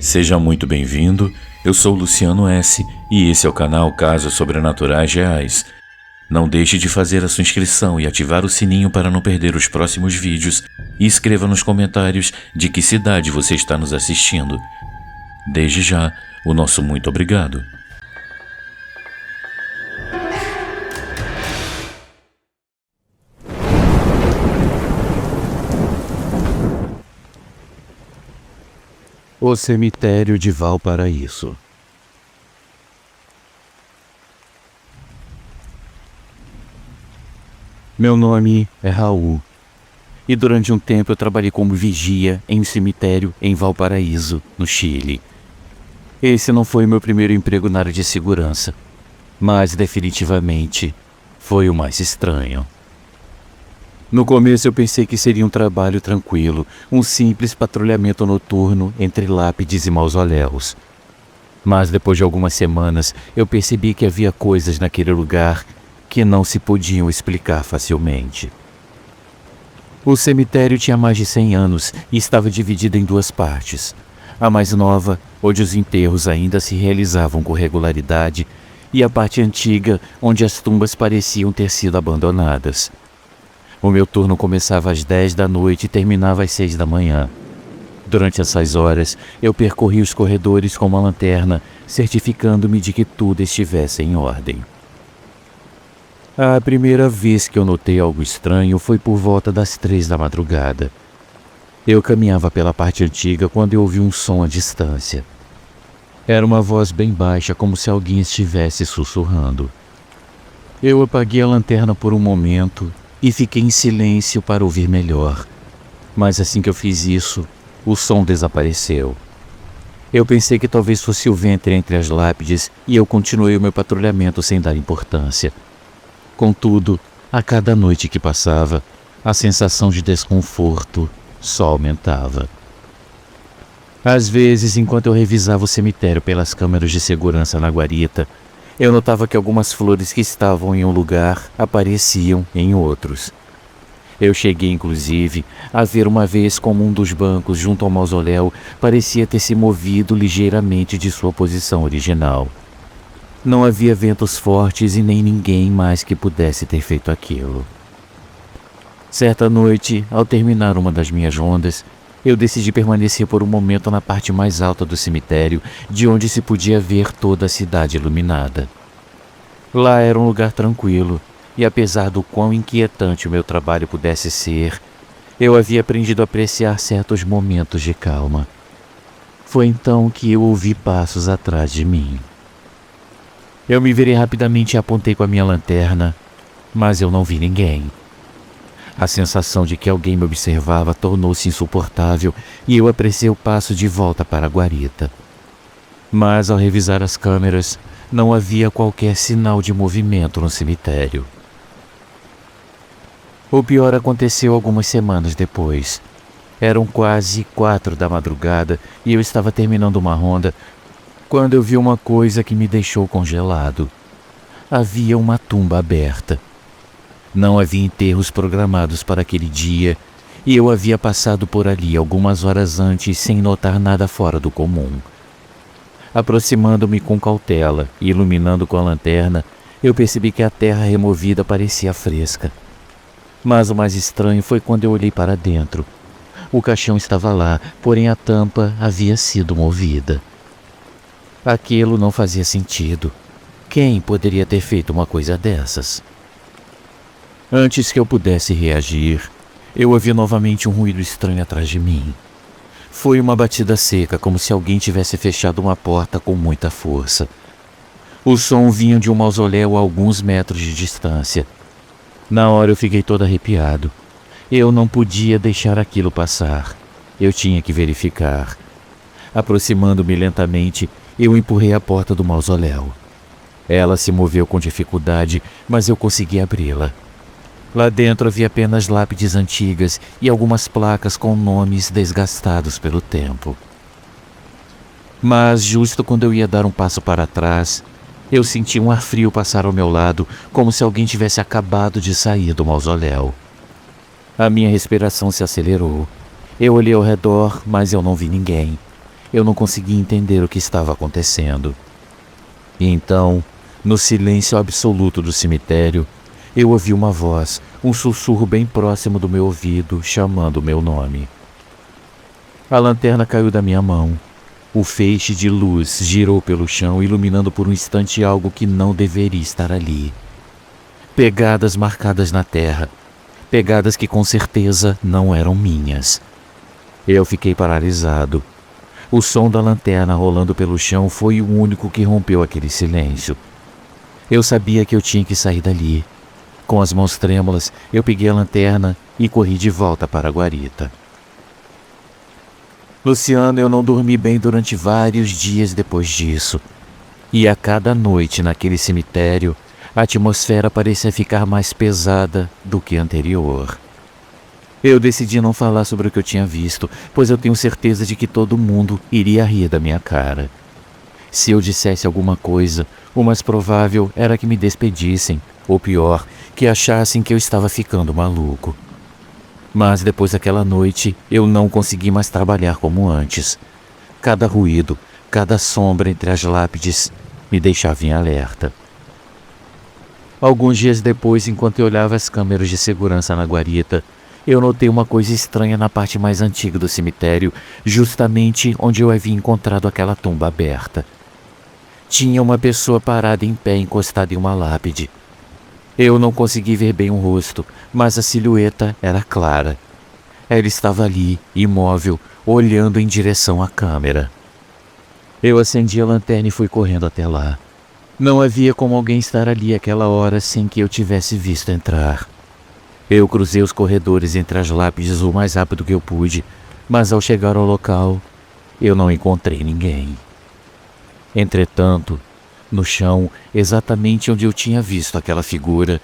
Seja muito bem-vindo, eu sou Luciano S. e esse é o canal Casos Sobrenaturais Reais. Não deixe de fazer a sua inscrição e ativar o sininho para não perder os próximos vídeos e escreva nos comentários de que cidade você está nos assistindo. Desde já, o nosso muito obrigado. O cemitério de Valparaíso. Meu nome é Raul, e durante um tempo eu trabalhei como vigia em um cemitério em Valparaíso, no Chile. Esse não foi meu primeiro emprego na área de segurança, mas definitivamente foi o mais estranho. No começo eu pensei que seria um trabalho tranquilo, um simples patrulhamento noturno entre lápides e mausoléus. Mas depois de algumas semanas eu percebi que havia coisas naquele lugar que não se podiam explicar facilmente. O cemitério tinha mais de 100 anos e estava dividido em duas partes. A mais nova, onde os enterros ainda se realizavam com regularidade, e a parte antiga, onde as tumbas pareciam ter sido abandonadas. O meu turno começava às 10 da noite e terminava às 6 da manhã. Durante essas horas, eu percorri os corredores com uma lanterna, certificando-me de que tudo estivesse em ordem. A primeira vez que eu notei algo estranho foi por volta das 3 da madrugada. Eu caminhava pela parte antiga quando eu ouvi um som à distância. Era uma voz bem baixa, como se alguém estivesse sussurrando. Eu apaguei a lanterna por um momento e fiquei em silêncio para ouvir melhor. Mas assim que eu fiz isso, o som desapareceu. Eu pensei que talvez fosse o ventre entre as lápides e eu continuei o meu patrulhamento sem dar importância. Contudo, a cada noite que passava, a sensação de desconforto só aumentava. Às vezes, enquanto eu revisava o cemitério pelas câmeras de segurança na guarita, eu notava que algumas flores que estavam em um lugar apareciam em outros. Eu cheguei, inclusive, a ver uma vez como um dos bancos junto ao mausoléu parecia ter se movido ligeiramente de sua posição original. Não havia ventos fortes e nem ninguém mais que pudesse ter feito aquilo. Certa noite, ao terminar uma das minhas rondas, eu decidi permanecer por um momento na parte mais alta do cemitério, de onde se podia ver toda a cidade iluminada. Lá era um lugar tranquilo, e apesar do quão inquietante o meu trabalho pudesse ser, eu havia aprendido a apreciar certos momentos de calma. Foi então que eu ouvi passos atrás de mim. Eu me virei rapidamente e apontei com a minha lanterna, mas eu não vi ninguém. A sensação de que alguém me observava tornou-se insuportável e eu apressei o passo de volta para a guarita. Mas ao revisar as câmeras, não havia qualquer sinal de movimento no cemitério. O pior aconteceu algumas semanas depois. Eram quase 4 da madrugada e eu estava terminando uma ronda quando eu vi uma coisa que me deixou congelado. Havia uma tumba aberta. Não havia enterros programados para aquele dia e eu havia passado por ali algumas horas antes sem notar nada fora do comum. Aproximando-me com cautela e iluminando com a lanterna, eu percebi que a terra removida parecia fresca. Mas o mais estranho foi quando eu olhei para dentro. O caixão estava lá, porém a tampa havia sido movida. Aquilo não fazia sentido. Quem poderia ter feito uma coisa dessas? Antes que eu pudesse reagir, eu ouvi novamente um ruído estranho atrás de mim. Foi uma batida seca, como se alguém tivesse fechado uma porta com muita força. O som vinha de um mausoléu a alguns metros de distância. Na hora eu fiquei todo arrepiado. Eu não podia deixar aquilo passar. Eu tinha que verificar. Aproximando-me lentamente, eu empurrei a porta do mausoléu. Ela se moveu com dificuldade, mas eu consegui abri-la. Lá dentro havia apenas lápides antigas e algumas placas com nomes desgastados pelo tempo. Mas justo quando eu ia dar um passo para trás, eu senti um ar frio passar ao meu lado, como se alguém tivesse acabado de sair do mausoléu. A minha respiração se acelerou. Eu olhei ao redor, mas eu não vi ninguém. eu não conseguia entender o que estava acontecendo. E então, no silêncio absoluto do cemitério, eu ouvi uma voz, um sussurro bem próximo do meu ouvido, chamando o meu nome. A lanterna caiu da minha mão. O feixe de luz girou pelo chão, iluminando por um instante algo que não deveria estar ali. Pegadas marcadas na terra. Pegadas que com certeza não eram minhas. Eu fiquei paralisado. O som da lanterna rolando pelo chão foi o único que rompeu aquele silêncio. Eu sabia que eu tinha que sair dali. Com as mãos trêmulas, eu peguei a lanterna e corri de volta para a guarita. Luciano, eu não dormi bem durante vários dias depois disso. E a cada noite naquele cemitério, a atmosfera parecia ficar mais pesada do que a anterior. Eu decidi não falar sobre o que eu tinha visto, pois eu tenho certeza de que todo mundo iria rir da minha cara. Se eu dissesse alguma coisa, o mais provável era que me despedissem, ou pior, que achassem que eu estava ficando maluco. Mas depois daquela noite, eu não consegui mais trabalhar como antes. Cada ruído, cada sombra entre as lápides me deixava em alerta. Alguns dias depois, enquanto eu olhava as câmeras de segurança na guarita, eu notei uma coisa estranha na parte mais antiga do cemitério, justamente onde eu havia encontrado aquela tumba aberta. Tinha uma pessoa parada em pé, encostada em uma lápide. Eu não consegui ver bem o rosto, mas a silhueta era clara. Ela estava ali, imóvel, olhando em direção à câmera. Eu acendi a lanterna e fui correndo até lá. Não havia como alguém estar ali àquela hora sem que eu tivesse visto entrar. Eu cruzei os corredores entre as lápides o mais rápido que eu pude, mas ao chegar ao local, eu não encontrei ninguém. Entretanto, no chão, exatamente onde eu tinha visto aquela figura,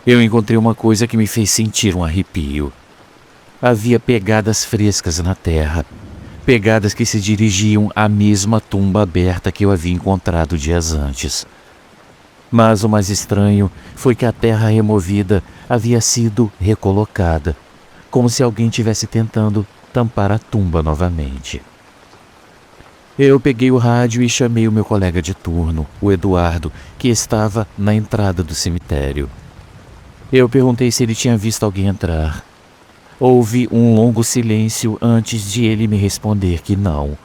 eu encontrei uma coisa que me fez sentir um arrepio. Havia pegadas frescas na terra, pegadas que se dirigiam à mesma tumba aberta que eu havia encontrado dias antes. Mas o mais estranho foi que a terra removida havia sido recolocada, como se alguém estivesse tentando tampar a tumba novamente. Eu peguei o rádio e chamei o meu colega de turno, o Eduardo, que estava na entrada do cemitério. Eu perguntei se ele tinha visto alguém entrar. Houve um longo silêncio antes de ele me responder que não.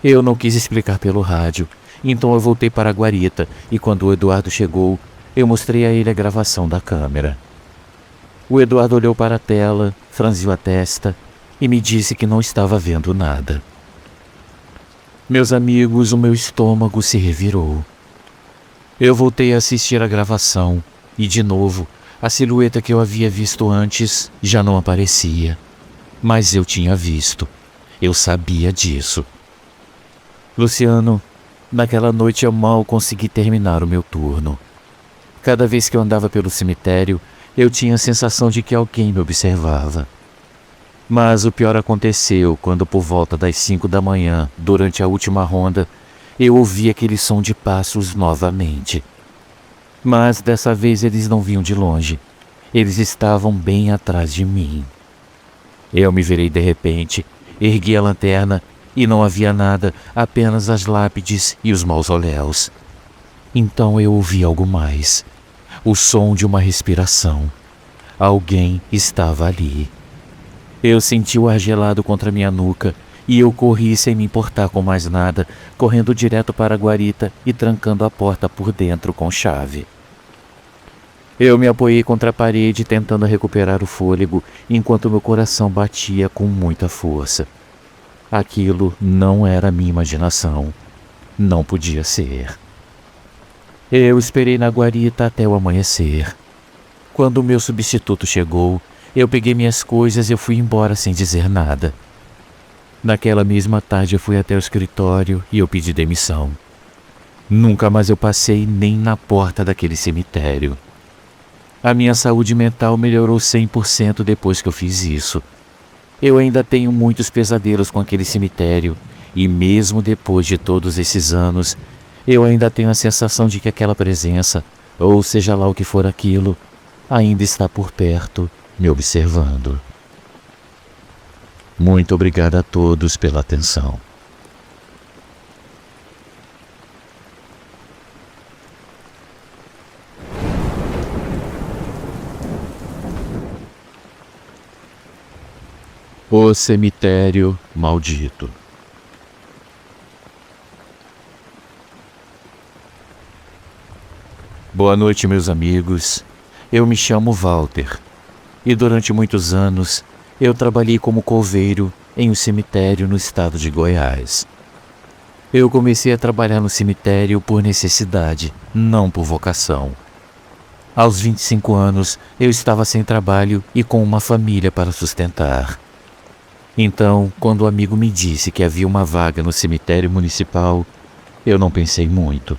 Eu não quis explicar pelo rádio, então eu voltei para a guarita e quando o Eduardo chegou, eu mostrei a ele a gravação da câmera. O Eduardo olhou para a tela, franziu a testa e me disse que não estava vendo nada. Meus amigos, o meu estômago se revirou. Eu voltei a assistir a gravação e, de novo, a silhueta que eu havia visto antes já não aparecia. Mas eu tinha visto. Eu sabia disso. Luciano, naquela noite eu mal consegui terminar o meu turno. Cada vez que eu andava pelo cemitério, eu tinha a sensação de que alguém me observava. Mas o pior aconteceu quando, por volta das 5 da manhã, durante a última ronda, eu ouvi aquele som de passos novamente. Mas dessa vez eles não vinham de longe. Eles estavam bem atrás de mim. Eu me virei de repente, ergui a lanterna e não havia nada, apenas as lápides e os mausoléus. Então eu ouvi algo mais. O som de uma respiração. Alguém estava ali. Eu senti o ar gelado contra minha nuca e eu corri sem me importar com mais nada, correndo direto para a guarita e trancando a porta por dentro com chave. Eu me apoiei contra a parede tentando recuperar o fôlego enquanto meu coração batia com muita força. Aquilo não era minha imaginação. Não podia ser. Eu esperei na guarita até o amanhecer. Quando o meu substituto chegou, eu peguei minhas coisas e eu fui embora sem dizer nada. Naquela mesma tarde eu fui até o escritório e eu pedi demissão. Nunca mais eu passei nem na porta daquele cemitério. A minha saúde mental melhorou 100% depois que eu fiz isso. Eu ainda tenho muitos pesadelos com aquele cemitério e mesmo depois de todos esses anos, eu ainda tenho a sensação de que aquela presença, ou seja lá o que for aquilo, ainda está por perto, me observando. Muito obrigado a todos pela atenção. O cemitério maldito. Boa noite, meus amigos. Eu me chamo Walter e durante muitos anos eu trabalhei como coveiro em um cemitério no estado de Goiás. Eu comecei a trabalhar no cemitério por necessidade, não por vocação. Aos 25 anos, eu estava sem trabalho e com uma família para sustentar. Então, quando o amigo me disse que havia uma vaga no cemitério municipal, eu não pensei muito.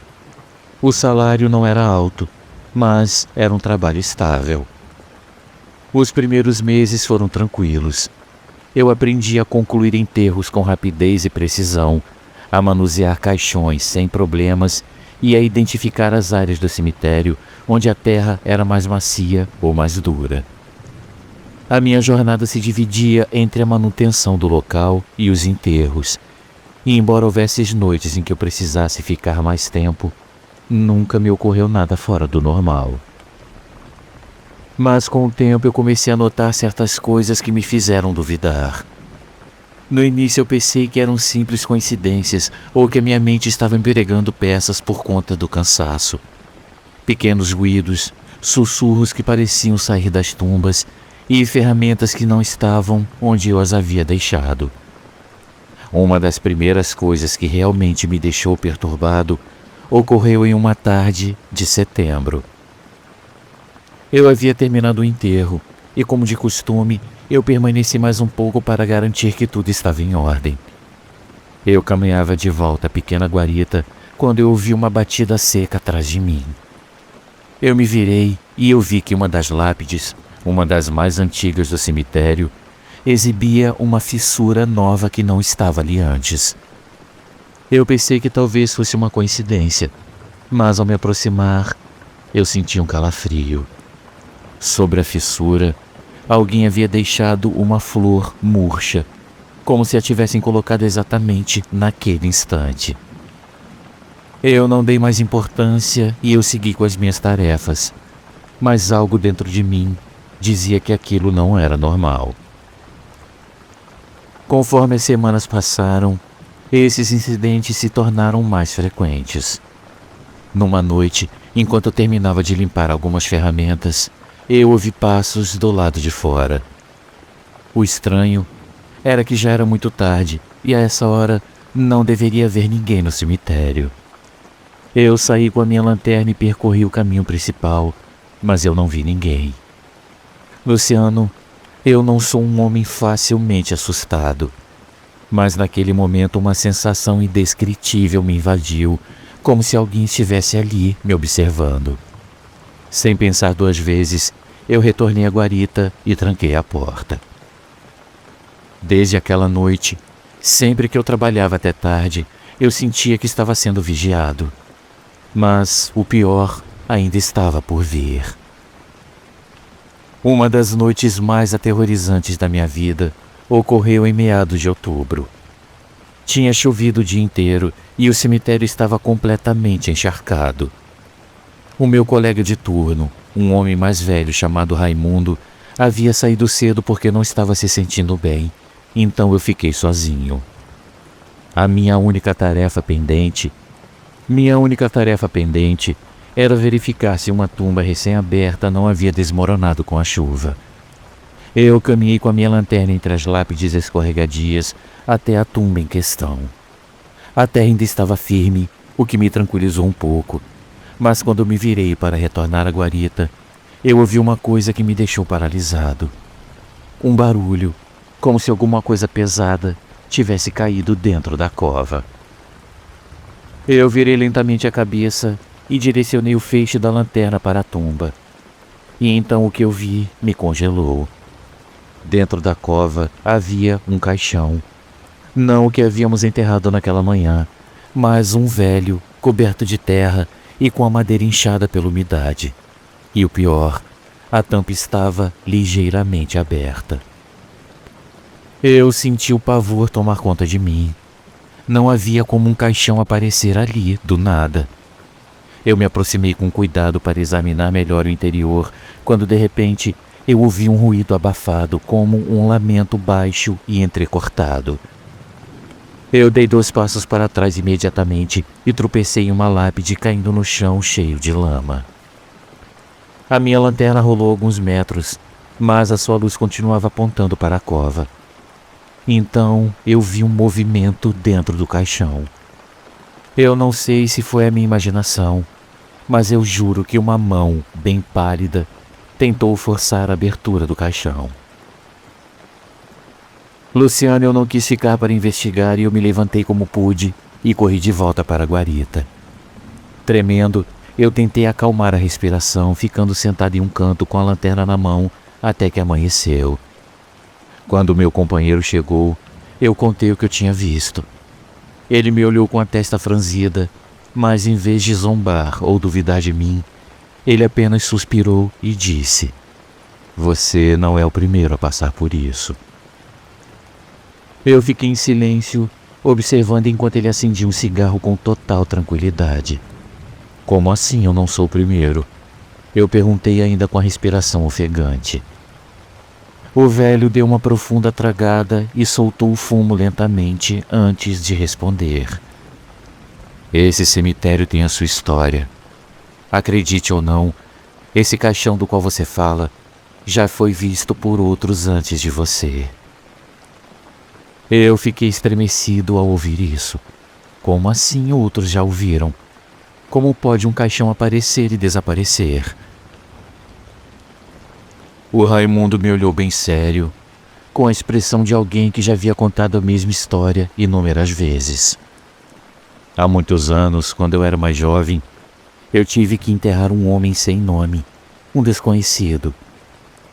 O salário não era alto, mas era um trabalho estável. Os primeiros meses foram tranquilos. Eu aprendi a concluir enterros com rapidez e precisão, a manusear caixões sem problemas e a identificar as áreas do cemitério onde a terra era mais macia ou mais dura. A minha jornada se dividia entre a manutenção do local e os enterros, e embora houvesse noites em que eu precisasse ficar mais tempo, nunca me ocorreu nada fora do normal. Mas com o tempo eu comecei a notar certas coisas que me fizeram duvidar. No início eu pensei que eram simples coincidências ou que a minha mente estava empregando peças por conta do cansaço. Pequenos ruídos, sussurros que pareciam sair das tumbas e ferramentas que não estavam onde eu as havia deixado. Uma das primeiras coisas que realmente me deixou perturbado ocorreu em uma tarde de setembro. Eu havia terminado o enterro e, como de costume, eu permaneci mais um pouco para garantir que tudo estava em ordem. Eu caminhava de volta à pequena guarita quando eu ouvi uma batida seca atrás de mim. Eu me virei e eu vi que uma das lápides, uma das mais antigas do cemitério, exibia uma fissura nova que não estava ali antes. Eu pensei que talvez fosse uma coincidência, mas ao me aproximar, eu senti um calafrio. Sobre a fissura, alguém havia deixado uma flor murcha, como se a tivessem colocado exatamente naquele instante. Eu não dei mais importância e eu segui com as minhas tarefas, mas algo dentro de mim dizia que aquilo não era normal. Conforme as semanas passaram, esses incidentes se tornaram mais frequentes. Numa noite, enquanto eu terminava de limpar algumas ferramentas, eu ouvi passos do lado de fora. O estranho era que já era muito tarde e a essa hora não deveria haver ninguém no cemitério. Eu saí com a minha lanterna e percorri o caminho principal, mas eu não vi ninguém. Luciano, eu não sou um homem facilmente assustado, mas naquele momento uma sensação indescritível me invadiu, como se alguém estivesse ali me observando. Sem pensar duas vezes, eu retornei à guarita e tranquei a porta. Desde aquela noite, sempre que eu trabalhava até tarde, eu sentia que estava sendo vigiado. Mas o pior ainda estava por vir. Uma das noites mais aterrorizantes da minha vida ocorreu em meados de outubro. Tinha chovido o dia inteiro e o cemitério estava completamente encharcado. O meu colega de turno, um homem mais velho chamado Raimundo, havia saído cedo porque não estava se sentindo bem, então eu fiquei sozinho. Minha única tarefa pendente era verificar se uma tumba recém-aberta não havia desmoronado com a chuva. Eu caminhei com a minha lanterna entre as lápides escorregadias até a tumba em questão. A terra ainda estava firme, o que me tranquilizou um pouco, mas quando me virei para retornar à guarita, eu ouvi uma coisa que me deixou paralisado. Um barulho, como se alguma coisa pesada tivesse caído dentro da cova. Eu virei lentamente a cabeça e direcionei o feixe da lanterna para a tumba. E então o que eu vi me congelou. Dentro da cova havia um caixão. Não o que havíamos enterrado naquela manhã, mas um velho, coberto de terra e com a madeira inchada pela umidade. E o pior, a tampa estava ligeiramente aberta. Eu senti o pavor tomar conta de mim. Não havia como um caixão aparecer ali, do nada. Eu me aproximei com cuidado para examinar melhor o interior, quando de repente eu ouvi um ruído abafado, como um lamento baixo e entrecortado. Eu dei 2 passos para trás imediatamente e tropecei em uma lápide, caindo no chão cheio de lama. A minha lanterna rolou alguns metros, mas a sua luz continuava apontando para a cova. Então eu vi um movimento dentro do caixão. Eu não sei se foi a minha imaginação, mas eu juro que uma mão, bem pálida, tentou forçar a abertura do caixão. Luciano, eu não quis ficar para investigar e eu me levantei como pude e corri de volta para a guarita. Tremendo, eu tentei acalmar a respiração, ficando sentado em um canto com a lanterna na mão até que amanheceu. Quando meu companheiro chegou, eu contei o que eu tinha visto. Ele me olhou com a testa franzida, mas em vez de zombar ou duvidar de mim, ele apenas suspirou e disse: "Você não é o primeiro a passar por isso." Eu fiquei em silêncio, observando enquanto ele acendia um cigarro com total tranquilidade. "Como assim eu não sou o primeiro?" Eu perguntei, ainda com a respiração ofegante. O velho deu uma profunda tragada e soltou o fumo lentamente antes de responder. "Esse cemitério tem a sua história. Acredite ou não, esse caixão do qual você fala já foi visto por outros antes de você." Eu fiquei estremecido ao ouvir isso. Como assim outros já o viram? Como pode um caixão aparecer e desaparecer? O Raimundo me olhou bem sério, com a expressão de alguém que já havia contado a mesma história inúmeras vezes. Há muitos anos, quando eu era mais jovem, eu tive que enterrar um homem sem nome, um desconhecido.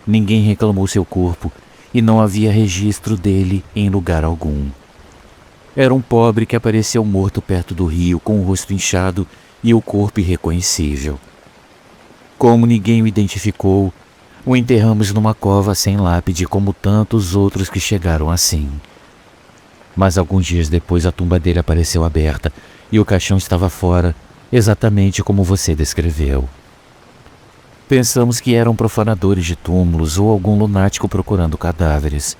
Ninguém reclamou seu corpo e não havia registro dele em lugar algum. Era um pobre que apareceu morto perto do rio, com o rosto inchado e o corpo irreconhecível. Como ninguém o identificou, o enterramos numa cova sem lápide, como tantos outros que chegaram assim. Mas alguns dias depois a tumba dele apareceu aberta e o caixão estava fora, exatamente como você descreveu. Pensamos que eram profanadores de túmulos ou algum lunático procurando cadáveres.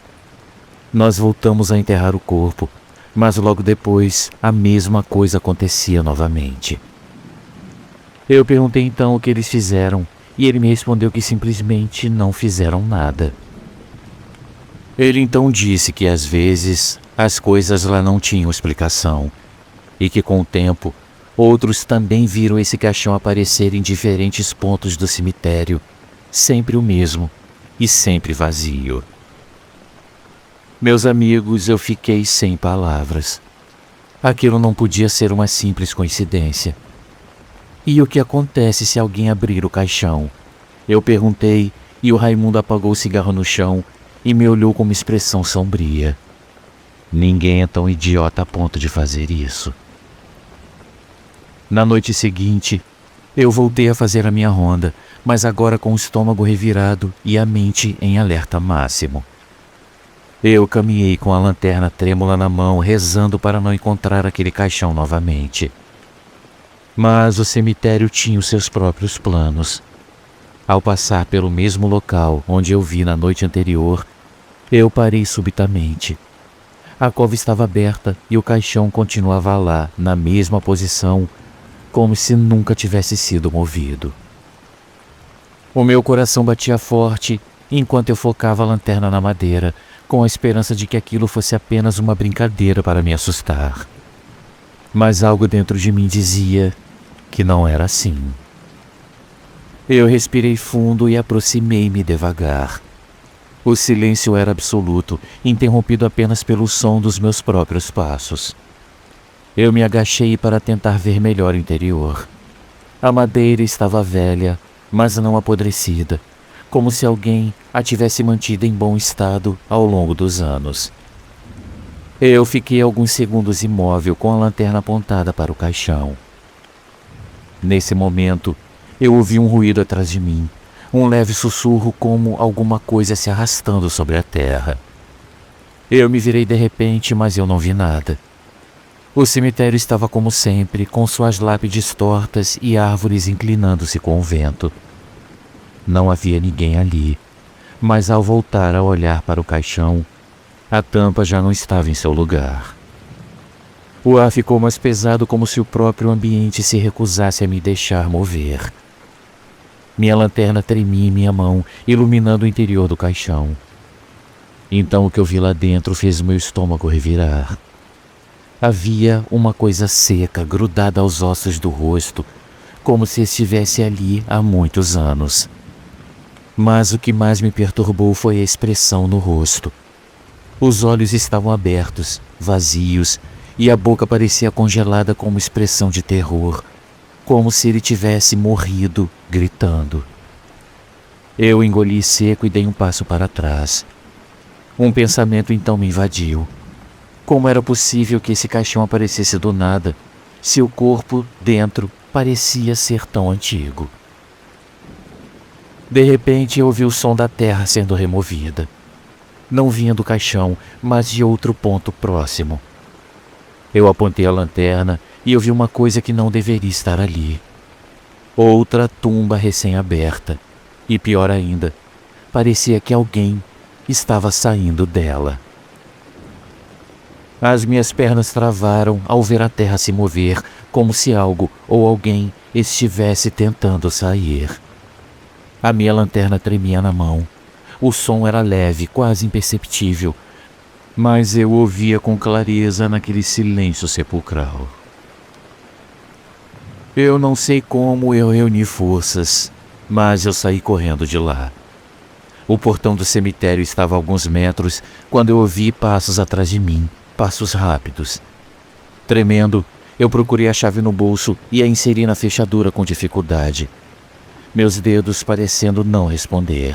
Nós voltamos a enterrar o corpo, mas logo depois a mesma coisa acontecia novamente. Eu perguntei então o que eles fizeram e ele me respondeu que simplesmente não fizeram nada. Ele então disse que às vezes as coisas lá não tinham explicação e que com o tempo outros também viram esse caixão aparecer em diferentes pontos do cemitério, sempre o mesmo e sempre vazio. Meus amigos, eu fiquei sem palavras. Aquilo não podia ser uma simples coincidência. E o que acontece se alguém abrir o caixão? Eu perguntei e o Raimundo apagou o cigarro no chão e me olhou com uma expressão sombria. Ninguém é tão idiota a ponto de fazer isso. Na noite seguinte, eu voltei a fazer a minha ronda, mas agora com o estômago revirado e a mente em alerta máximo. Eu caminhei com a lanterna trêmula na mão, rezando para não encontrar aquele caixão novamente. Mas o cemitério tinha os seus próprios planos. Ao passar pelo mesmo local onde eu vi na noite anterior, eu parei subitamente. A cova estava aberta e o caixão continuava lá, na mesma posição, como se nunca tivesse sido movido. O meu coração batia forte enquanto eu focava a lanterna na madeira, com a esperança de que aquilo fosse apenas uma brincadeira para me assustar. Mas algo dentro de mim dizia que não era assim. Eu respirei fundo e aproximei-me devagar. O silêncio era absoluto, interrompido apenas pelo som dos meus próprios passos. Eu me agachei para tentar ver melhor o interior. A madeira estava velha, mas não apodrecida, como se alguém a tivesse mantido em bom estado ao longo dos anos. Eu fiquei alguns segundos imóvel com a lanterna apontada para o caixão. Nesse momento, eu ouvi um ruído atrás de mim, um leve sussurro como alguma coisa se arrastando sobre a terra. Eu me virei de repente, mas eu não vi nada. O cemitério estava como sempre, com suas lápides tortas e árvores inclinando-se com o vento. Não havia ninguém ali, Mas ao voltar a olhar para o caixão, a tampa já não estava em seu lugar. O ar ficou mais pesado, como se o próprio ambiente se recusasse a me deixar mover. Minha lanterna tremia em minha mão, iluminando o interior do caixão. Então o que eu vi lá dentro fez meu estômago revirar. Havia uma coisa seca grudada aos ossos do rosto, como se estivesse ali há muitos anos. Mas o que mais me perturbou foi a expressão no rosto. Os olhos estavam abertos, vazios, e a boca parecia congelada com uma expressão de terror, como se ele tivesse morrido, gritando. Eu engoli seco e dei um passo para trás. Um pensamento então me invadiu. Como era possível que esse caixão aparecesse do nada, se o corpo dentro parecia ser tão antigo? De repente eu ouvi o som da terra sendo removida. Não vinha do caixão, mas de outro ponto próximo. Eu apontei a lanterna e eu vi uma coisa que não deveria estar ali. Outra tumba recém-aberta. E pior ainda, parecia que alguém estava saindo dela. As minhas pernas travaram ao ver a terra se mover, como se algo ou alguém estivesse tentando sair. A minha lanterna tremia na mão. O som era leve, quase imperceptível, mas eu ouvia com clareza naquele silêncio sepulcral. Eu não sei como eu reuni forças, mas eu saí correndo de lá. O portão do cemitério estava a alguns metros quando eu ouvi passos atrás de mim, passos rápidos. Tremendo, eu procurei a chave no bolso e a inseri na fechadura com dificuldade, meus dedos parecendo não responder.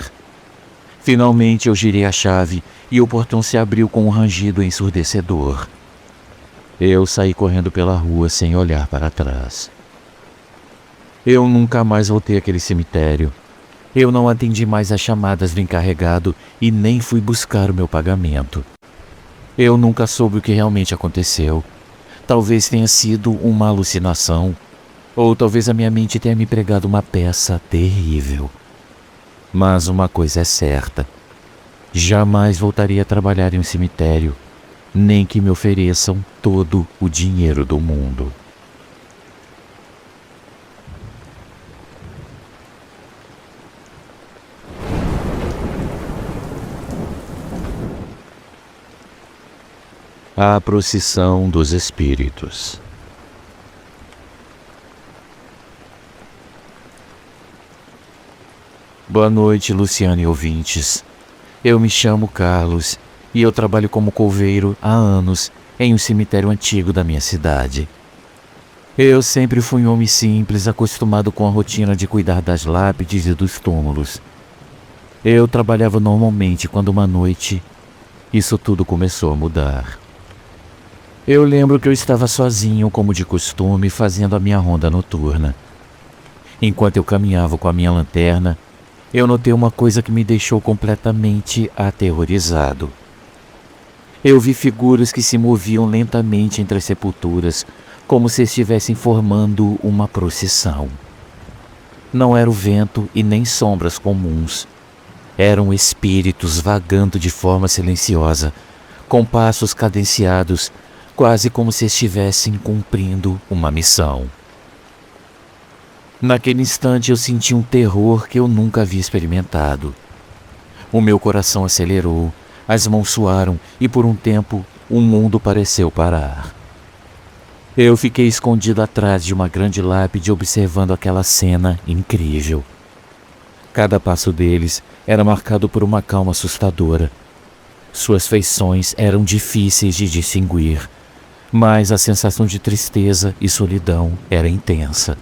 Finalmente eu girei a chave e o portão se abriu com um rangido ensurdecedor. Eu saí correndo pela rua sem olhar para trás. Eu nunca mais voltei àquele cemitério. Eu não atendi mais às chamadas do encarregado e nem fui buscar o meu pagamento. Eu nunca soube o que realmente aconteceu. Talvez tenha sido uma alucinação, ou talvez a minha mente tenha me pregado uma peça terrível. Mas uma coisa é certa: jamais voltaria a trabalhar em um cemitério, nem que me ofereçam todo o dinheiro do mundo. A procissão dos espíritos. Boa noite, Luciano e ouvintes. Eu me chamo Carlos e eu trabalho como couveiro há anos em um cemitério antigo da minha cidade. Eu sempre fui um homem simples, acostumado com a rotina de cuidar das lápides e dos túmulos. Eu trabalhava normalmente quando uma noite isso tudo começou a mudar. Eu lembro que eu estava sozinho, como de costume, fazendo a minha ronda noturna. Enquanto eu caminhava com a minha lanterna, eu notei uma coisa que me deixou completamente aterrorizado. Eu vi figuras que se moviam lentamente entre as sepulturas, como se estivessem formando uma procissão. Não era o vento e nem sombras comuns. Eram espíritos vagando de forma silenciosa, com passos cadenciados, quase como se estivessem cumprindo uma missão. Naquele instante eu senti um terror que eu nunca havia experimentado. O meu coração acelerou, as mãos suaram e por um tempo o mundo pareceu parar. Eu fiquei escondido atrás de uma grande lápide observando aquela cena incrível. Cada passo deles era marcado por uma calma assustadora. Suas feições eram difíceis de distinguir, mas a sensação de tristeza e solidão era intensa.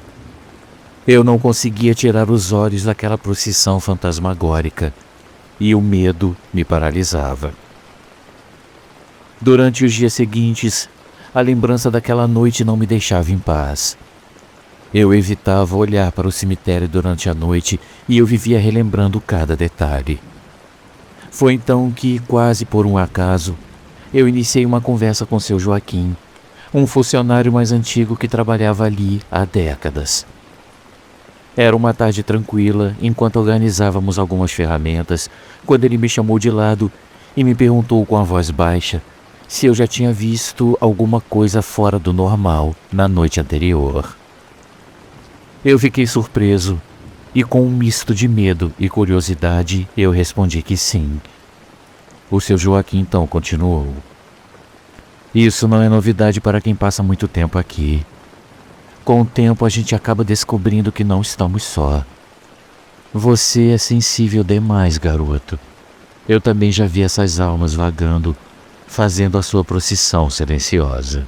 Eu não conseguia tirar os olhos daquela procissão fantasmagórica e o medo me paralisava. Durante os dias seguintes, a lembrança daquela noite não me deixava em paz. Eu evitava olhar para o cemitério durante a noite e eu vivia relembrando cada detalhe. Foi então que, quase por um acaso, eu iniciei uma conversa com seu Joaquim, um funcionário mais antigo que trabalhava ali há décadas. Era uma tarde tranquila, enquanto organizávamos algumas ferramentas, quando ele me chamou de lado e me perguntou com a voz baixa se eu já tinha visto alguma coisa fora do normal na noite anterior. Eu fiquei surpreso e, com um misto de medo e curiosidade, eu respondi que sim. O seu Joaquim então continuou: isso não é novidade para quem passa muito tempo aqui. Com o tempo a gente acaba descobrindo que não estamos só. Você é sensível demais, garoto. Eu também já vi essas almas vagando, fazendo a sua procissão silenciosa.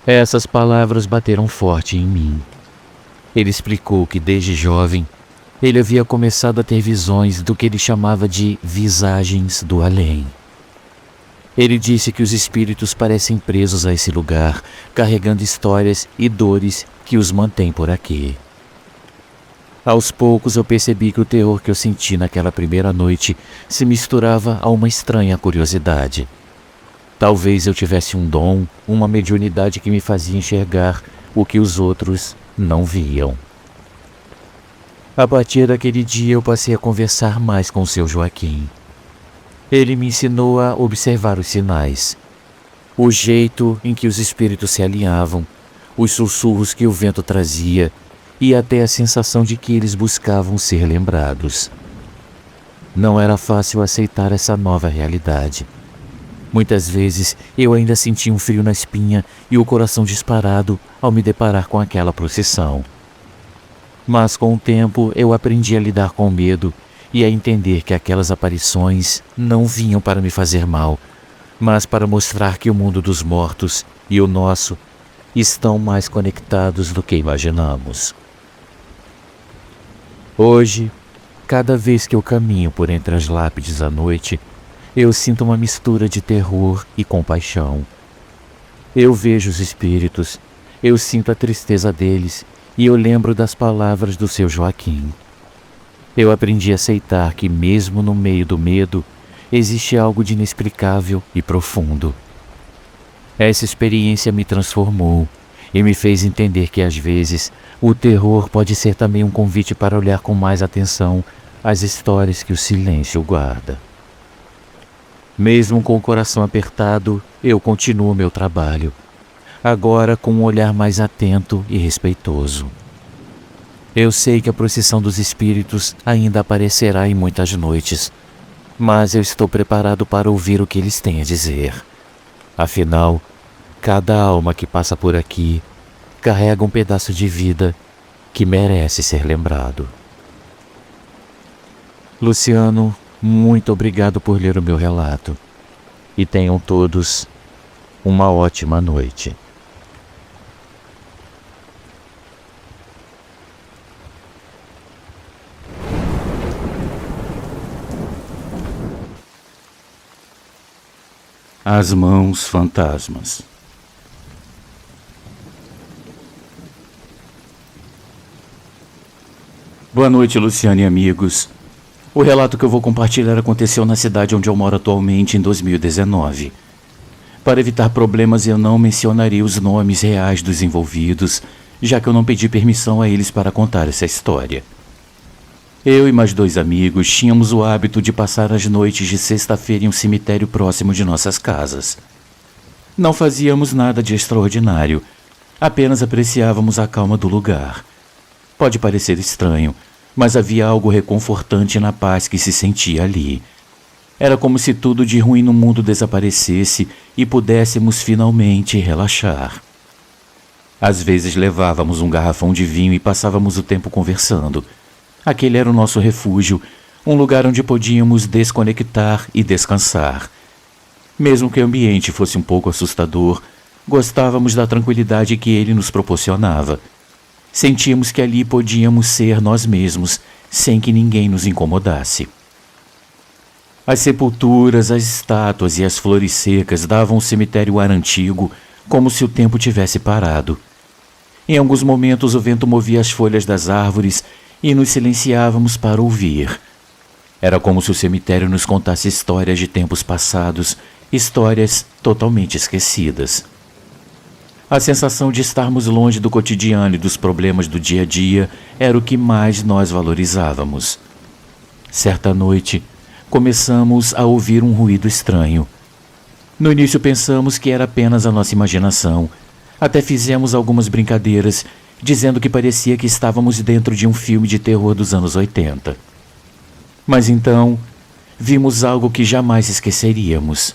Essas palavras bateram forte em mim. Ele explicou que desde jovem ele havia começado a ter visões do que ele chamava de visagens do além. Ele disse que os espíritos parecem presos a esse lugar, carregando histórias e dores que os mantêm por aqui. Aos poucos eu percebi que o terror que eu senti naquela primeira noite se misturava a uma estranha curiosidade. Talvez eu tivesse um dom, uma mediunidade que me fazia enxergar o que os outros não viam. A partir daquele dia eu passei a conversar mais com o seu Joaquim. Ele me ensinou a observar os sinais, o jeito em que os espíritos se alinhavam, os sussurros que o vento trazia e até a sensação de que eles buscavam ser lembrados. Não era fácil aceitar essa nova realidade. Muitas vezes eu ainda sentia um frio na espinha e o coração disparado ao me deparar com aquela procissão. Mas com o tempo eu aprendi a lidar com o medo e a entender que aquelas aparições não vinham para me fazer mal, mas para mostrar que o mundo dos mortos e o nosso estão mais conectados do que imaginamos. Hoje, cada vez que eu caminho por entre as lápides à noite, eu sinto uma mistura de terror e compaixão. Eu vejo os espíritos, eu sinto a tristeza deles e eu lembro das palavras do seu Joaquim. Eu aprendi a aceitar que mesmo no meio do medo, existe algo de inexplicável e profundo. Essa experiência me transformou e me fez entender que às vezes o terror pode ser também um convite para olhar com mais atenção as histórias que o silêncio guarda. Mesmo com o coração apertado, eu continuo meu trabalho, agora com um olhar mais atento e respeitoso. Eu sei que a procissão dos espíritos ainda aparecerá em muitas noites, mas eu estou preparado para ouvir o que eles têm a dizer. Afinal, cada alma que passa por aqui carrega um pedaço de vida que merece ser lembrado. Luciano, muito obrigado por ler o meu relato. E tenham todos uma ótima noite. As mãos fantasmas. Boa noite, Luciano e amigos. O relato que eu vou compartilhar aconteceu na cidade onde eu moro atualmente em 2019. Para evitar problemas, eu não mencionarei os nomes reais dos envolvidos, já que eu não pedi permissão a eles para contar essa história. Eu e mais 2 amigos tínhamos o hábito de passar as noites de sexta-feira em um cemitério próximo de nossas casas. Não fazíamos nada de extraordinário, apenas apreciávamos a calma do lugar. Pode parecer estranho, mas havia algo reconfortante na paz que se sentia ali. Era como se tudo de ruim no mundo desaparecesse e pudéssemos finalmente relaxar. Às vezes levávamos um garrafão de vinho e passávamos o tempo conversando. Aquele era o nosso refúgio, um lugar onde podíamos desconectar e descansar. Mesmo que o ambiente fosse um pouco assustador, gostávamos da tranquilidade que ele nos proporcionava. Sentíamos que ali podíamos ser nós mesmos, sem que ninguém nos incomodasse. As sepulturas, as estátuas e as flores secas davam ao cemitério ar antigo, como se o tempo tivesse parado. Em alguns momentos o vento movia as folhas das árvores e nos silenciávamos para ouvir. Era como se o cemitério nos contasse histórias de tempos passados, histórias totalmente esquecidas. A sensação de estarmos longe do cotidiano e dos problemas do dia a dia era o que mais nós valorizávamos. Certa noite, começamos a ouvir um ruído estranho. No início pensamos que era apenas a nossa imaginação. Até fizemos algumas brincadeiras, dizendo que parecia que estávamos dentro de um filme de terror dos anos 80. Mas então, vimos algo que jamais esqueceríamos.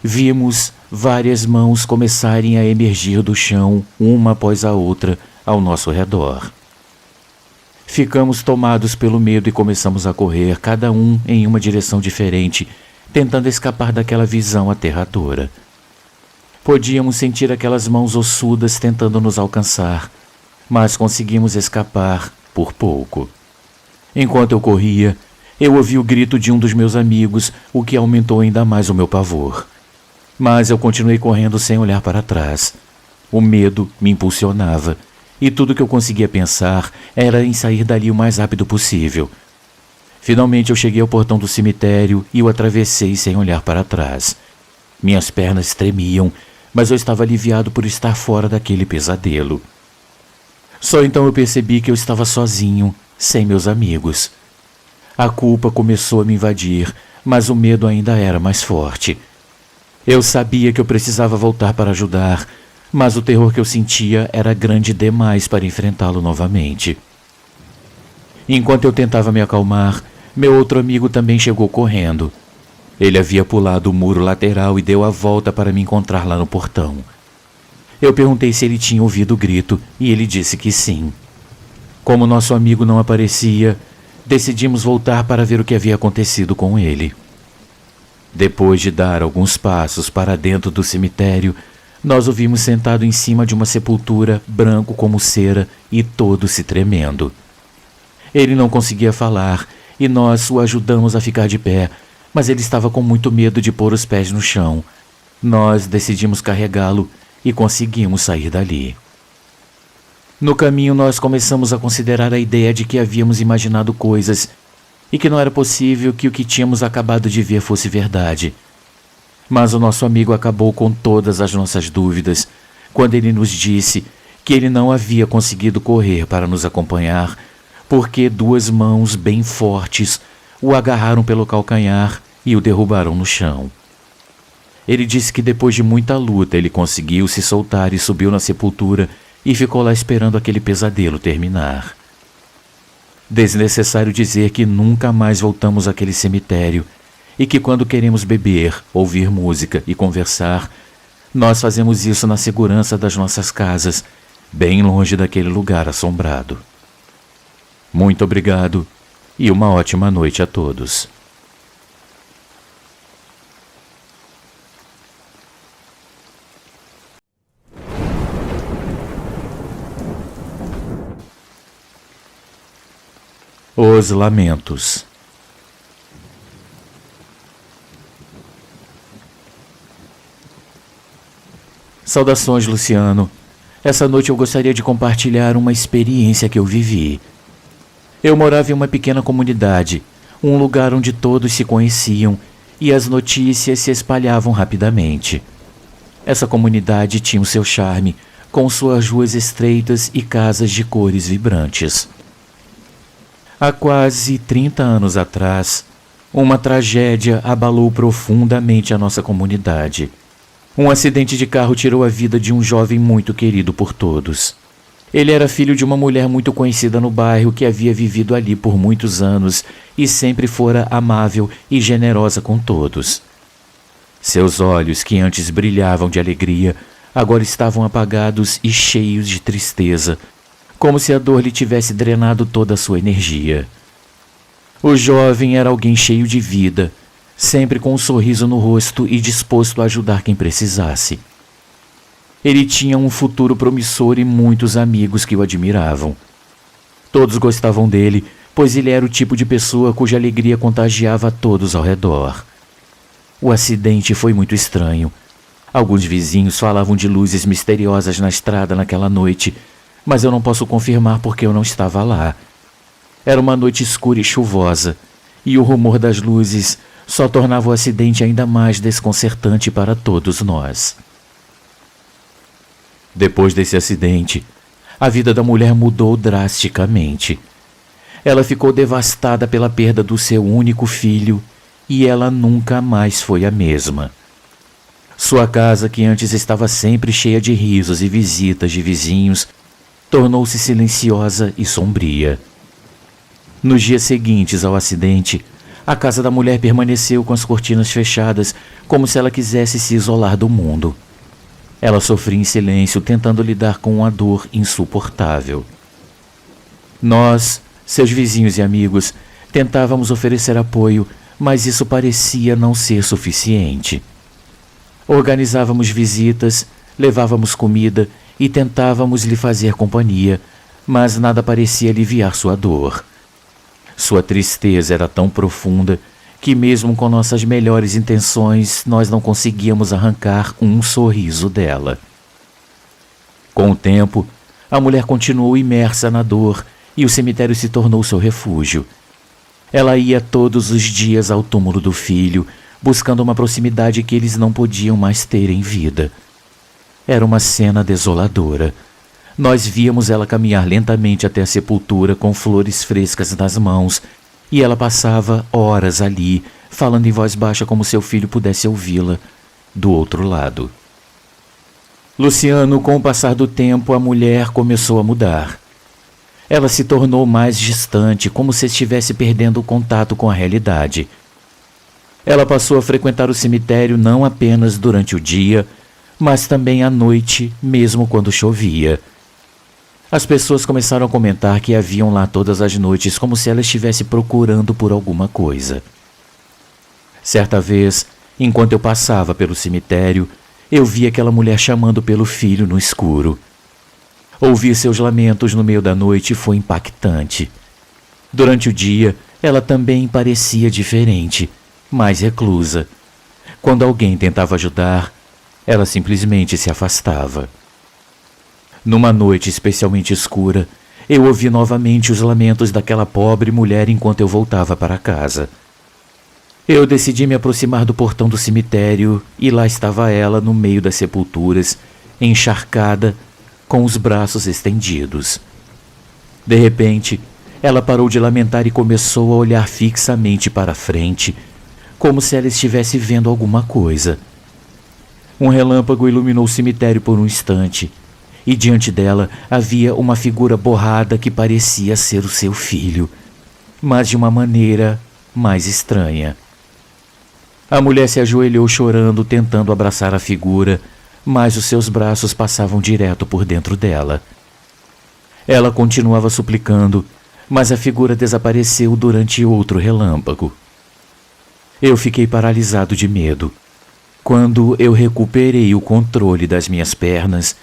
Vimos várias mãos começarem a emergir do chão, uma após a outra, ao nosso redor. Ficamos tomados pelo medo e começamos a correr, cada um em uma direção diferente, tentando escapar daquela visão aterradora. Podíamos sentir aquelas mãos ossudas tentando nos alcançar, mas conseguimos escapar por pouco. Enquanto eu corria, eu ouvi o grito de um dos meus amigos, o que aumentou ainda mais o meu pavor. Mas eu continuei correndo sem olhar para trás. O medo me impulsionava, e tudo que eu conseguia pensar era em sair dali o mais rápido possível. Finalmente eu cheguei ao portão do cemitério e o atravessei sem olhar para trás. Minhas pernas tremiam, mas eu estava aliviado por estar fora daquele pesadelo. Só então eu percebi que eu estava sozinho, sem meus amigos. A culpa começou a me invadir, mas o medo ainda era mais forte. Eu sabia que eu precisava voltar para ajudar, mas o terror que eu sentia era grande demais para enfrentá-lo novamente. Enquanto eu tentava me acalmar, meu outro amigo também chegou correndo. Ele havia pulado o muro lateral e deu a volta para me encontrar lá no portão. Eu perguntei se ele tinha ouvido o grito e ele disse que sim. Como nosso amigo não aparecia, decidimos voltar para ver o que havia acontecido com ele. Depois de dar alguns passos para dentro do cemitério, nós o vimos sentado em cima de uma sepultura, branco como cera e todo se tremendo. Ele não conseguia falar e nós o ajudamos a ficar de pé, mas ele estava com muito medo de pôr os pés no chão. Nós decidimos carregá-lo e conseguimos sair dali. No caminho, nós começamos a considerar a ideia de que havíamos imaginado coisas e que não era possível que o que tínhamos acabado de ver fosse verdade. Mas o nosso amigo acabou com todas as nossas dúvidas quando ele nos disse que ele não havia conseguido correr para nos acompanhar porque duas mãos bem fortes o agarraram pelo calcanhar e o derrubaram no chão. Ele disse que depois de muita luta ele conseguiu se soltar e subiu na sepultura e ficou lá esperando aquele pesadelo terminar. Desnecessário dizer que nunca mais voltamos àquele cemitério e que quando queremos beber, ouvir música e conversar, nós fazemos isso na segurança das nossas casas, bem longe daquele lugar assombrado. Muito obrigado e uma ótima noite a todos. Os Lamentos. Saudações, Luciano. Essa noite eu gostaria de compartilhar uma experiência que eu vivi. Eu morava em uma pequena comunidade, um lugar onde todos se conheciam e as notícias se espalhavam rapidamente. Essa comunidade tinha o seu charme, com suas ruas estreitas e casas de cores vibrantes. Há quase 30 anos atrás, uma tragédia abalou profundamente a nossa comunidade. Um acidente de carro tirou a vida de um jovem muito querido por todos. Ele era filho de uma mulher muito conhecida no bairro que havia vivido ali por muitos anos e sempre fora amável e generosa com todos. Seus olhos, que antes brilhavam de alegria, agora estavam apagados e cheios de tristeza, como se a dor lhe tivesse drenado toda a sua energia. O jovem era alguém cheio de vida, sempre com um sorriso no rosto e disposto a ajudar quem precisasse. Ele tinha um futuro promissor e muitos amigos que o admiravam. Todos gostavam dele, pois ele era o tipo de pessoa cuja alegria contagiava a todos ao redor. O acidente foi muito estranho. Alguns vizinhos falavam de luzes misteriosas na estrada naquela noite, mas eu não posso confirmar porque eu não estava lá. Era uma noite escura e chuvosa, e o rumor das luzes só tornava o acidente ainda mais desconcertante para todos nós. Depois desse acidente, a vida da mulher mudou drasticamente. Ela ficou devastada pela perda do seu único filho e ela nunca mais foi a mesma. Sua casa, que antes estava sempre cheia de risos e visitas de vizinhos, tornou-se silenciosa e sombria. Nos dias seguintes ao acidente, a casa da mulher permaneceu com as cortinas fechadas, como se ela quisesse se isolar do mundo. Ela sofria em silêncio, tentando lidar com uma dor insuportável. Nós, seus vizinhos e amigos, tentávamos oferecer apoio, mas isso parecia não ser suficiente. Organizávamos visitas, levávamos comida e tentávamos lhe fazer companhia, mas nada parecia aliviar sua dor. Sua tristeza era tão profunda que mesmo com nossas melhores intenções, nós não conseguíamos arrancar um sorriso dela. Com o tempo, a mulher continuou imersa na dor e o cemitério se tornou seu refúgio. Ela ia todos os dias ao túmulo do filho, buscando uma proximidade que eles não podiam mais ter em vida. Era uma cena desoladora. Nós víamos ela caminhar lentamente até a sepultura com flores frescas nas mãos, e ela passava horas ali, falando em voz baixa como seu filho pudesse ouvi-la do outro lado. Luciano, com o passar do tempo, a mulher começou a mudar. Ela se tornou mais distante, como se estivesse perdendo o contato com a realidade. Ela passou a frequentar o cemitério não apenas durante o dia, mas também à noite, mesmo quando chovia. As pessoas começaram a comentar que a viam lá todas as noites, como se ela estivesse procurando por alguma coisa. Certa vez, enquanto eu passava pelo cemitério, eu vi aquela mulher chamando pelo filho no escuro. Ouvir seus lamentos no meio da noite foi impactante. Durante o dia, ela também parecia diferente, mais reclusa. Quando alguém tentava ajudar, ela simplesmente se afastava. Numa noite especialmente escura, eu ouvi novamente os lamentos daquela pobre mulher enquanto eu voltava para casa. Eu decidi me aproximar do portão do cemitério e lá estava ela no meio das sepulturas, encharcada, com os braços estendidos. De repente, ela parou de lamentar e começou a olhar fixamente para a frente, como se ela estivesse vendo alguma coisa. Um relâmpago iluminou o cemitério por um instante, e diante dela havia uma figura borrada que parecia ser o seu filho, mas de uma maneira mais estranha. A mulher se ajoelhou chorando, tentando abraçar a figura, mas os seus braços passavam direto por dentro dela. Ela continuava suplicando, mas a figura desapareceu durante outro relâmpago. Eu fiquei paralisado de medo. Quando eu recuperei o controle das minhas pernas,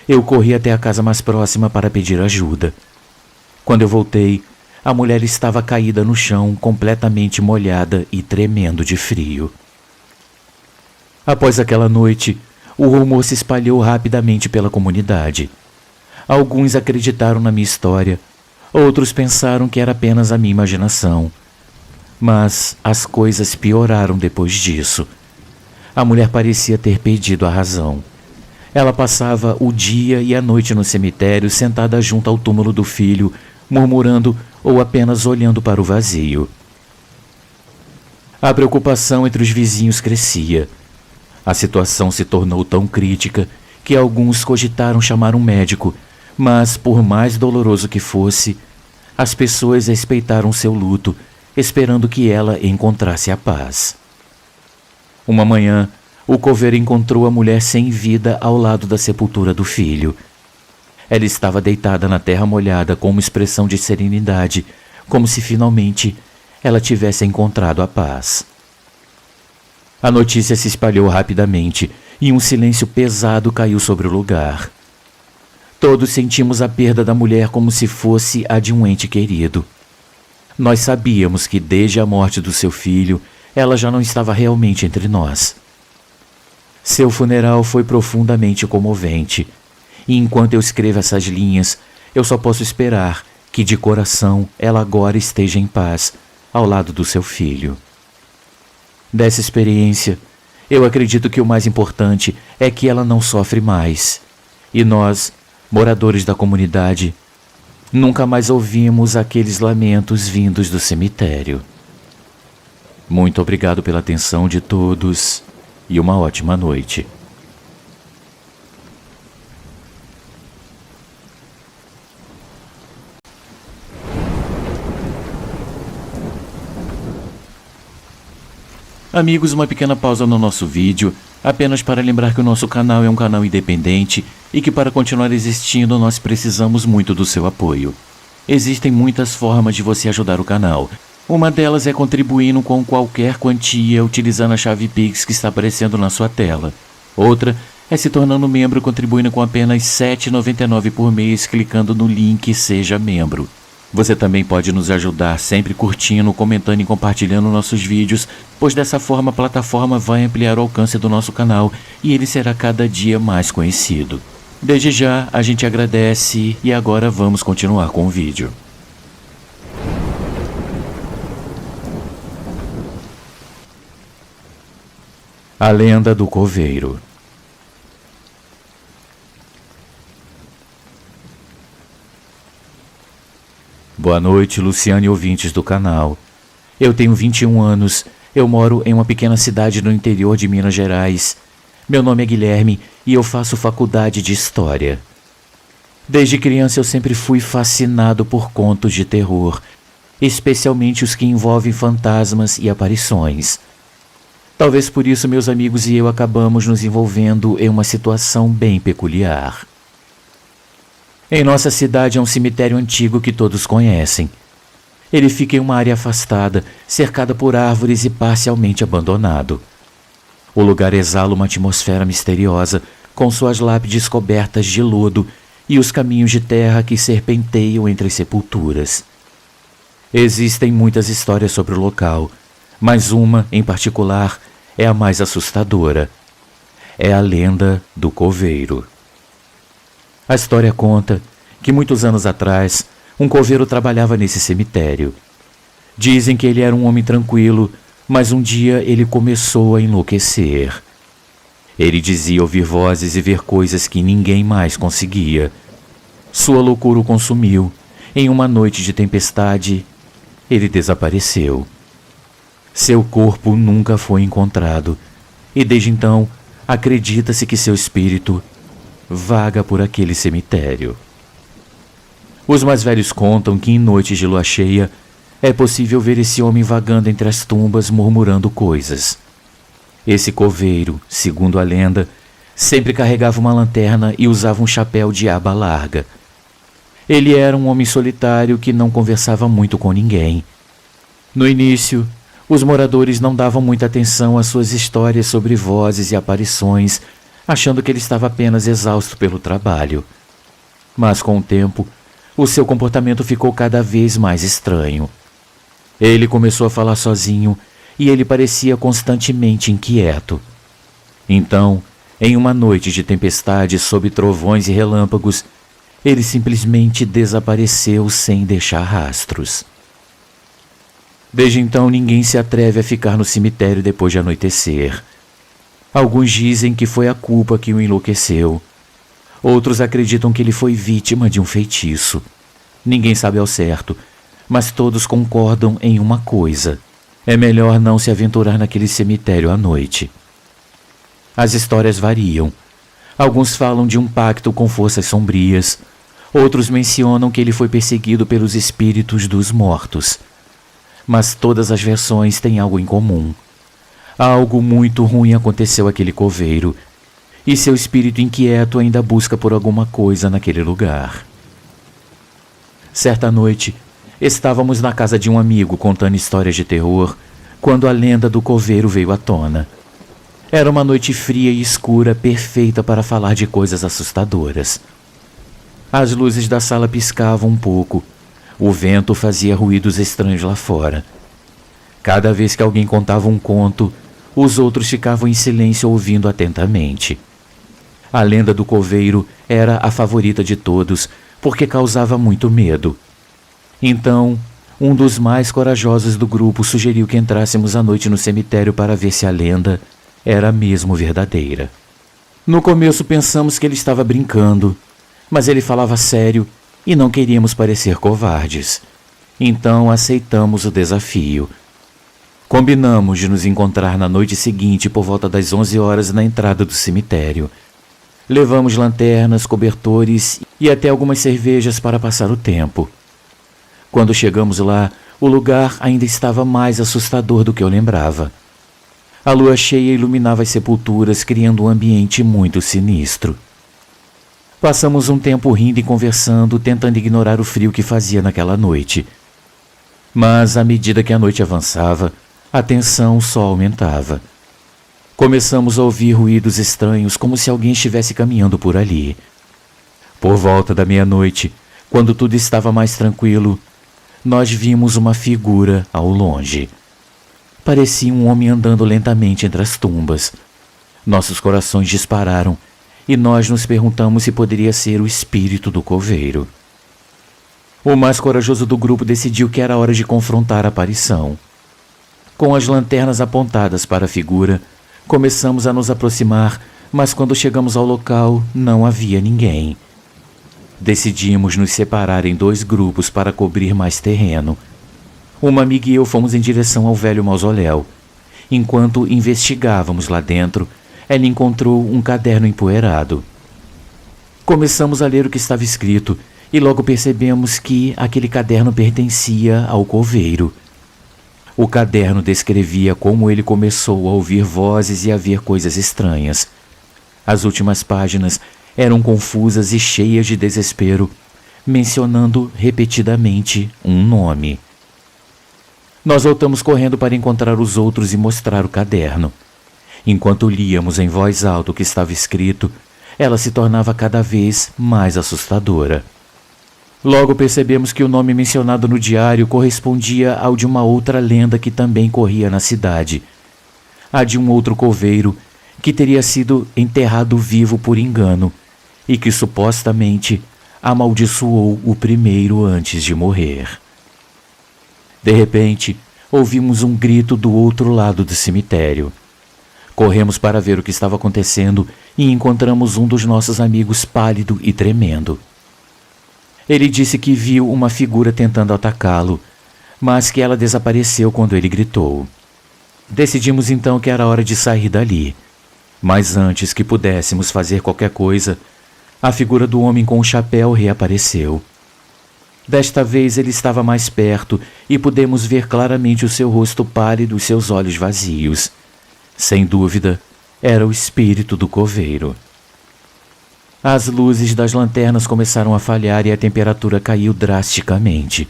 eu corri até a casa mais próxima para pedir ajuda. Quando eu voltei, a mulher estava caída no chão, completamente molhada e tremendo de frio. Após aquela noite, o rumor se espalhou rapidamente pela comunidade. Alguns acreditaram na minha história, outros pensaram que era apenas a minha imaginação. Mas as coisas pioraram depois disso. A mulher parecia ter perdido a razão. Ela passava o dia e a noite no cemitério, sentada junto ao túmulo do filho, murmurando ou apenas olhando para o vazio. A preocupação entre os vizinhos crescia. A situação se tornou tão crítica que alguns cogitaram chamar um médico, mas por mais doloroso que fosse, as pessoas respeitaram seu luto, esperando que ela encontrasse a paz. Uma manhã, o coveiro encontrou a mulher sem vida ao lado da sepultura do filho. Ela estava deitada na terra molhada com uma expressão de serenidade, como se finalmente ela tivesse encontrado a paz. A notícia se espalhou rapidamente e um silêncio pesado caiu sobre o lugar. Todos sentimos a perda da mulher como se fosse a de um ente querido. Nós sabíamos que desde a morte do seu filho, ela já não estava realmente entre nós. Seu funeral foi profundamente comovente, e enquanto eu escrevo essas linhas, eu só posso esperar que de coração ela agora esteja em paz ao lado do seu filho. Dessa experiência, eu acredito que o mais importante é que ela não sofre mais, E nós, moradores da comunidade, nunca mais ouvimos aqueles lamentos vindos do cemitério. Muito obrigado pela atenção de todos e uma ótima noite. Amigos, uma pequena pausa no nosso vídeo, apenas para lembrar que o nosso canal é um canal independente e que para continuar existindo nós precisamos muito do seu apoio. Existem muitas formas de você ajudar o canal. Uma delas é contribuindo com qualquer quantia utilizando a chave Pix que está aparecendo na sua tela. Outra é se tornando membro contribuindo com apenas R$ 7,99 por mês clicando no link Seja Membro. Você também pode nos ajudar sempre curtindo, comentando e compartilhando nossos vídeos, pois dessa forma a plataforma vai ampliar o alcance do nosso canal e ele será cada dia mais conhecido. Desde já, a gente agradece e agora vamos continuar com o vídeo. A lenda do coveiro. Boa noite, Luciano e ouvintes do canal. Eu tenho 21 anos, eu moro em uma pequena cidade no interior de Minas Gerais. Meu nome é Guilherme e eu faço faculdade de História. Desde criança eu sempre fui fascinado por contos de terror, especialmente os que envolvem fantasmas e aparições. Talvez por isso meus amigos e eu acabamos nos envolvendo em uma situação bem peculiar. Em nossa cidade há um cemitério antigo que todos conhecem. Ele fica em uma área afastada, cercada por árvores e parcialmente abandonado. O lugar exala uma atmosfera misteriosa, com suas lápides cobertas de lodo e os caminhos de terra que serpenteiam entre as sepulturas. Existem muitas histórias sobre o local, mas uma, em particular, é a mais assustadora. É a lenda do coveiro. A história conta que muitos anos atrás, um coveiro trabalhava nesse cemitério. Dizem que ele era um homem tranquilo, mas um dia ele começou a enlouquecer. Ele dizia ouvir vozes e ver coisas que ninguém mais conseguia. Sua loucura o consumiu. Em uma noite de tempestade, ele desapareceu. Seu corpo nunca foi encontrado, e desde então acredita-se que seu espírito vaga por aquele cemitério. Os mais velhos contam que em noites de lua cheia é possível ver esse homem vagando entre as tumbas murmurando coisas. Esse coveiro, segundo a lenda, sempre carregava uma lanterna e usava um chapéu de aba larga. Ele era um homem solitário que não conversava muito com ninguém. No início, os moradores não davam muita atenção às suas histórias sobre vozes e aparições, achando que ele estava apenas exausto pelo trabalho. Mas com o tempo, o seu comportamento ficou cada vez mais estranho. Ele começou a falar sozinho e ele parecia constantemente inquieto. Então, em uma noite de tempestade sob trovões e relâmpagos, ele simplesmente desapareceu sem deixar rastros. Desde então, ninguém se atreve a ficar no cemitério depois de anoitecer. Alguns dizem que foi a culpa que o enlouqueceu. Outros acreditam que ele foi vítima de um feitiço. Ninguém sabe ao certo, mas todos concordam em uma coisa: é melhor não se aventurar naquele cemitério à noite. As histórias variam. Alguns falam de um pacto com forças sombrias. Outros mencionam que ele foi perseguido pelos espíritos dos mortos. Mas todas as versões têm algo em comum. Algo muito ruim aconteceu àquele coveiro, e seu espírito inquieto ainda busca por alguma coisa naquele lugar. Certa noite, estávamos na casa de um amigo contando histórias de terror, quando a lenda do coveiro veio à tona. Era uma noite fria e escura, perfeita para falar de coisas assustadoras. As luzes da sala piscavam um pouco. O vento fazia ruídos estranhos lá fora. Cada vez que alguém contava um conto, os outros ficavam em silêncio ouvindo atentamente. A lenda do coveiro era a favorita de todos, porque causava muito medo. Então, um dos mais corajosos do grupo sugeriu que entrássemos à noite no cemitério para ver se a lenda era mesmo verdadeira. No começo pensamos que ele estava brincando, mas ele falava sério e não queríamos parecer covardes. Então aceitamos o desafio. Combinamos de nos encontrar na noite seguinte por volta das 11 horas na entrada do cemitério. Levamos lanternas, cobertores e até algumas cervejas para passar o tempo. Quando chegamos lá, o lugar ainda estava mais assustador do que eu lembrava. A lua cheia iluminava as sepulturas, criando um ambiente muito sinistro. Passamos um tempo rindo e conversando, tentando ignorar o frio que fazia naquela noite. Mas, à medida que a noite avançava, a tensão só aumentava. Começamos a ouvir ruídos estranhos, como se alguém estivesse caminhando por ali. Por volta da meia-noite, quando tudo estava mais tranquilo, nós vimos uma figura ao longe. Parecia um homem andando lentamente entre as tumbas. Nossos corações dispararam e nós nos perguntamos se poderia ser o espírito do coveiro. O mais corajoso do grupo decidiu que era hora de confrontar a aparição. Com as lanternas apontadas para a figura, começamos a nos aproximar, mas quando chegamos ao local, não havia ninguém. Decidimos nos separar em 2 grupos para cobrir mais terreno. Uma amiga e eu fomos em direção ao velho mausoléu. Enquanto investigávamos lá dentro, ela encontrou um caderno empoeirado. Começamos a ler o que estava escrito e logo percebemos que aquele caderno pertencia ao coveiro. O caderno descrevia como ele começou a ouvir vozes e a ver coisas estranhas. As últimas páginas eram confusas e cheias de desespero, mencionando repetidamente um nome. Nós voltamos correndo para encontrar os outros e mostrar o caderno. Enquanto líamos em voz alta o que estava escrito, ela se tornava cada vez mais assustadora. Logo percebemos que o nome mencionado no diário correspondia ao de uma outra lenda que também corria na cidade. A de um outro coveiro que teria sido enterrado vivo por engano e que supostamente amaldiçoou o primeiro antes de morrer. De repente, ouvimos um grito do outro lado do cemitério. Corremos para ver o que estava acontecendo e encontramos um dos nossos amigos pálido e tremendo. Ele disse que viu uma figura tentando atacá-lo, mas que ela desapareceu quando ele gritou. Decidimos então que era hora de sair dali, mas antes que pudéssemos fazer qualquer coisa, a figura do homem com o chapéu reapareceu. Desta vez ele estava mais perto e pudemos ver claramente o seu rosto pálido e seus olhos vazios. Sem dúvida, era o espírito do coveiro. As luzes das lanternas começaram a falhar e a temperatura caiu drasticamente.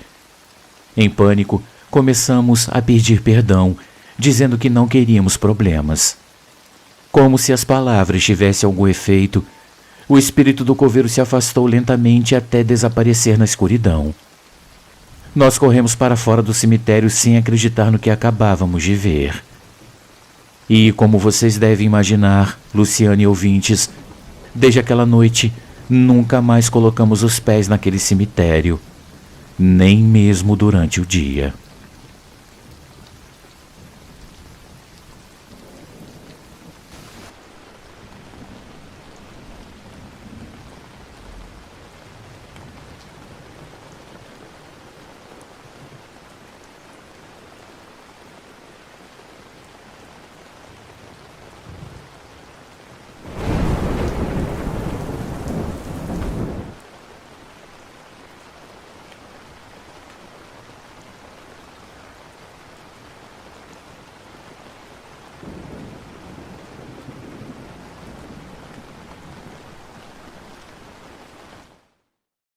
Em pânico, começamos a pedir perdão, dizendo que não queríamos problemas. Como se as palavras tivessem algum efeito, o espírito do coveiro se afastou lentamente até desaparecer na escuridão. Nós corremos para fora do cemitério sem acreditar no que acabávamos de ver. E, como vocês devem imaginar, Luciano e ouvintes, desde aquela noite, nunca mais colocamos os pés naquele cemitério, nem mesmo durante o dia.